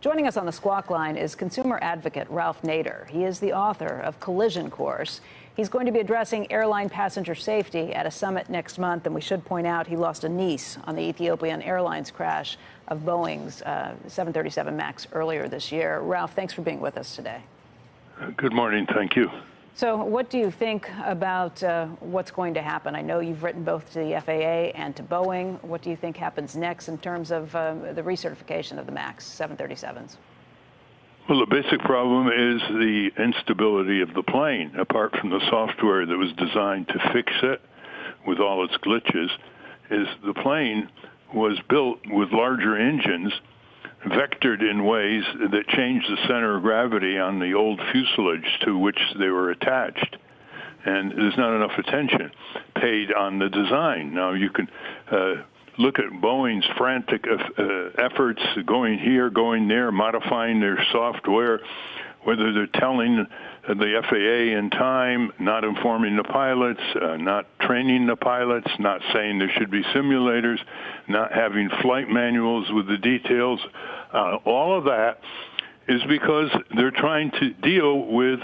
Joining us on the Squawk line is consumer advocate Ralph Nader. He is the author of Collision Course. He's going to be addressing airline passenger safety at a summit next month, and we should point out he lost a niece on the Ethiopian Airlines crash of Boeing's 737 MAX earlier this year. Ralph, thanks for being with us today. Good morning. Thank you. So what do you think about what's going to happen? I know you've written both to the FAA and to Boeing. What do you think happens next in terms of the recertification of the MAX 737s? Well, the basic problem is the instability of the plane. Apart from the software that was designed to fix it with all its glitches, is the plane was built with larger engines vectored in ways that changed the center of gravity on the old fuselage to which they were attached. And there's not enough attention paid on the design. Now, you can look at Boeing's frantic efforts going here, going there, modifying their software, whether they're telling the FAA in time, not informing the pilots, not training the pilots, not saying there should be simulators, not having flight manuals with the details. All of that is because they're trying to deal with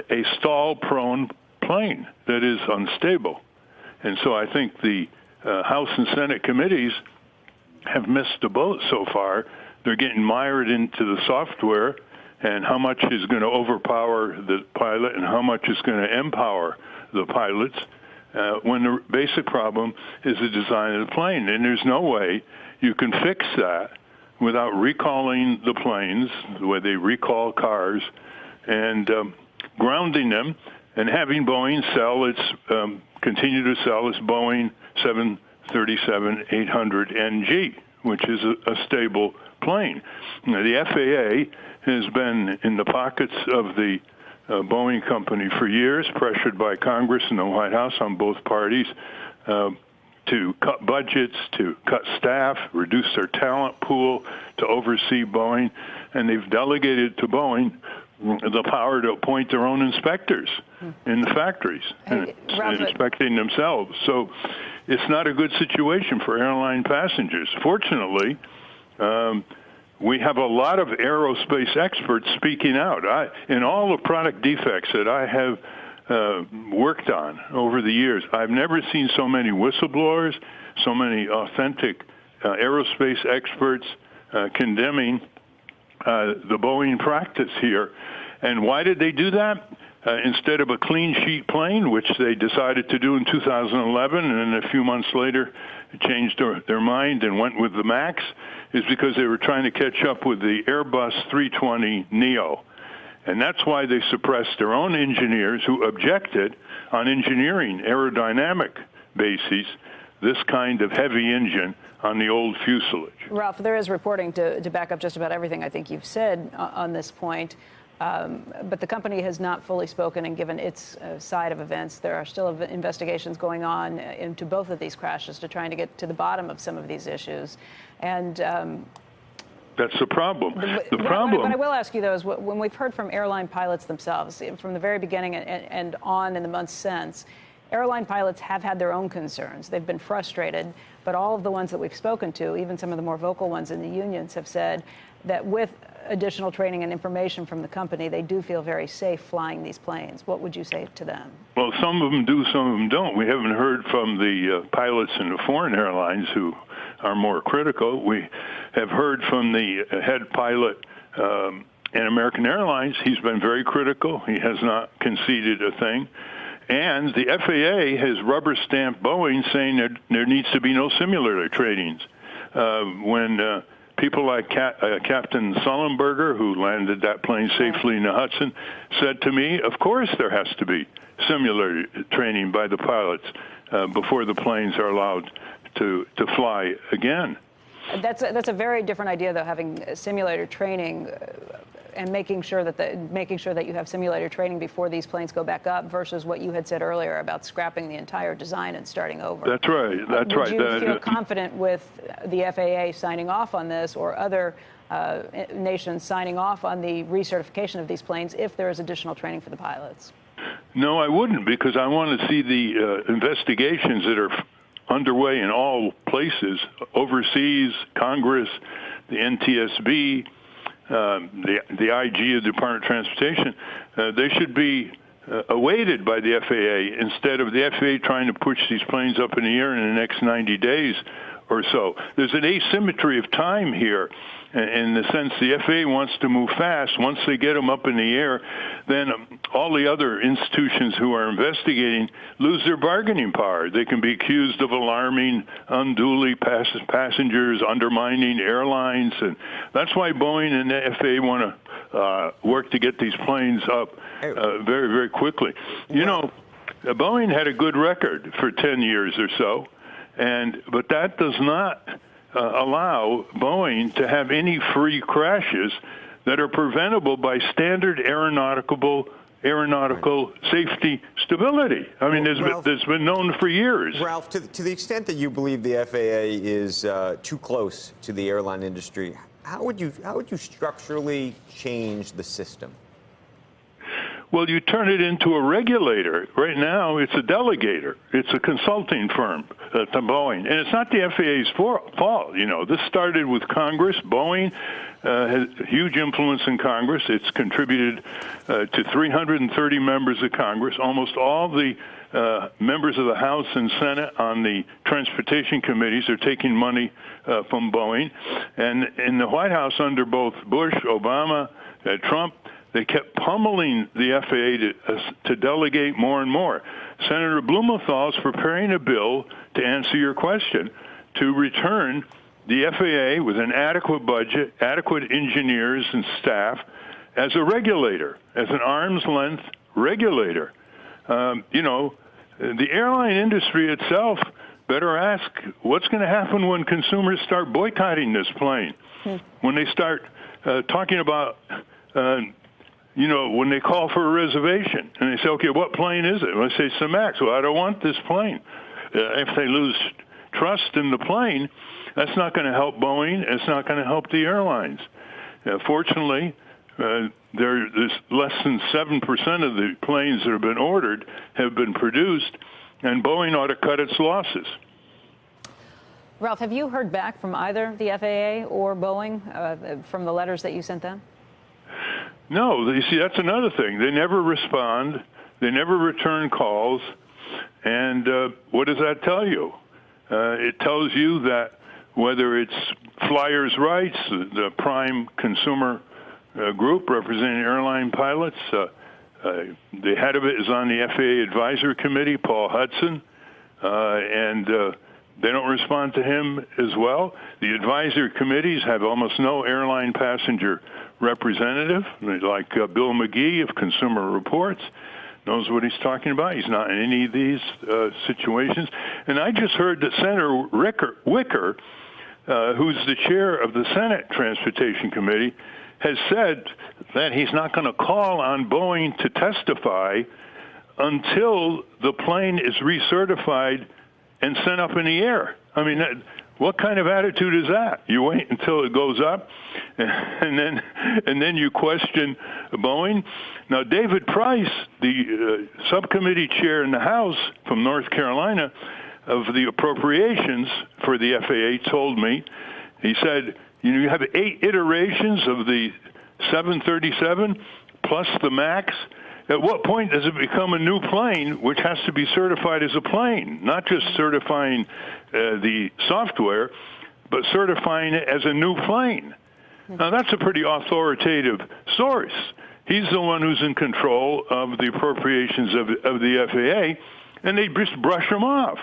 a stall-prone plane that is unstable. And so I think the House and Senate committees have missed the boat so far. They're getting mired into the software and how much is going to overpower the pilot and how much is going to empower the pilots, when the basic problem is the design of the plane. And there's no way you can fix that without recalling the planes, the way they recall cars, and grounding them and having Boeing sell its, continue to sell its Boeing 737-800NG, which is a stable plane. Now, the FAA has been in the pockets of the Boeing company for years, pressured by Congress and the White House on both parties to cut budgets, to cut staff, reduce their talent pool, to oversee Boeing. And they've delegated to Boeing the power to appoint their own inspectors in the factories, and inspecting themselves. So it's not a good situation for airline passengers. Fortunately, we have a lot of aerospace experts speaking out. In all the product defects that I have worked on over the years, I've never seen so many whistleblowers, so many authentic aerospace experts condemning the Boeing practice here. And why did they do that? Instead of a clean sheet plane, which they decided to do in 2011, and then a few months later changed their mind and went with the MAX, is because they were trying to catch up with the Airbus 320neo. And that's why they suppressed their own engineers who objected on engineering aerodynamic bases, this kind of heavy engine on the old fuselage. Ralph, there is reporting to back up just about everything I think you've said on this point. But the company has not fully spoken and given its side of events. There are still investigations going on into both of these crashes to trying to get to the bottom of some of these issues. And that's the problem. What I will ask you, though, is when we've heard from airline pilots themselves, from the very beginning and on in the months since, airline pilots have had their own concerns. They've been frustrated, but all of the ones that we've spoken to, even some of the more vocal ones in the unions, have said that with additional training and information from the company, they do feel very safe flying these planes. What would you say to them? Well, some of them do, some of them don't. We haven't heard from the pilots in the foreign airlines who are more critical. We have heard from the head pilot in American Airlines. He's been very critical. He has not conceded a thing. And the FAA has rubber-stamped Boeing, saying that there needs to be no simulator trainings. When people like Captain Sullenberger, who landed that plane safely in the Hudson, said to me, of course there has to be simulator training by the pilots before the planes are allowed to fly again. That's a very different idea, though, having simulator training and making sure that you have simulator training before these planes go back up versus what you had said earlier about scrapping the entire design and starting over. That's right. That's right. Would you feel confident with the FAA signing off on this or other nations signing off on the recertification of these planes if there is additional training for the pilots? No, I wouldn't, because I want to see the investigations that are underway in all places, overseas, Congress, the NTSB, the IG of the Department of Transportation, they should be awaited by the FAA instead of the FAA trying to push these planes up in the air in the next 90 days or so. There's an asymmetry of time here in the sense the FAA wants to move fast. Once they get them up in the air, then all the other institutions who are investigating lose their bargaining power. They can be accused of alarming unduly passengers, undermining airlines, and that's why Boeing and the FAA want to work to get these planes up very, very quickly. You know, Boeing had a good record for 10 years or so, but that does not allow Boeing to have any free crashes that are preventable by standard aeronautical safety stability. I mean, there's been known for years. Ralph, to the extent that you believe the FAA is too close to the airline industry, how would you structurally change the system? Well, you turn it into a regulator. Right now, it's a delegator. It's a consulting firm to Boeing. And it's not the FAA's fault. You know, this started with Congress. Boeing has huge influence in Congress. It's contributed to 330 members of Congress. Almost all the members of the House and Senate on the transportation committees are taking money from Boeing. And in the White House under both Bush, Obama, Trump, they kept pummeling the FAA to delegate more and more. Senator Blumenthal is preparing a bill, to answer your question, to return the FAA with an adequate budget, adequate engineers and staff as a regulator, as an arm's length regulator. You know, the airline industry itself better ask what's going to happen when consumers start boycotting this plane, when they start talking about you know, when they call for a reservation and they say, okay, what plane is it? Well, I say, it's the MAX. Well, I don't want this plane. If they lose trust in the plane, that's not going to help Boeing. It's not going to help the airlines. Fortunately, there's less than 7% of the planes that have been ordered have been produced, and Boeing ought to cut its losses. Ralph, have you heard back from either the FAA or Boeing from the letters that you sent them? No, you see, that's another thing. They never respond. They never return calls. And what does that tell you? It tells you that whether it's Flyers' Rights, the prime consumer group representing airline pilots, the head of it is on the FAA Advisory Committee, Paul Hudson, and they don't respond to him as well. The advisory committees have almost no airline passenger representative, like Bill McGee of Consumer Reports, knows what he's talking about. He's not in any of these situations. And I just heard that Senator Wicker, who's the chair of the Senate Transportation Committee, has said that he's not going to call on Boeing to testify until the plane is recertified and sent up in the air. I mean, what kind of attitude is that? You wait until it goes up, and then you question Boeing. Now, David Price, the subcommittee chair in the House from North Carolina of the appropriations for the FAA, told me, he said, you have 8 iterations of the 737 plus the MAX. At what point does it become a new plane, which has to be certified as a plane, not just certifying the software, but certifying it as a new plane? Now, that's a pretty authoritative source. He's the one who's in control of the appropriations of the FAA, and they just brush him off.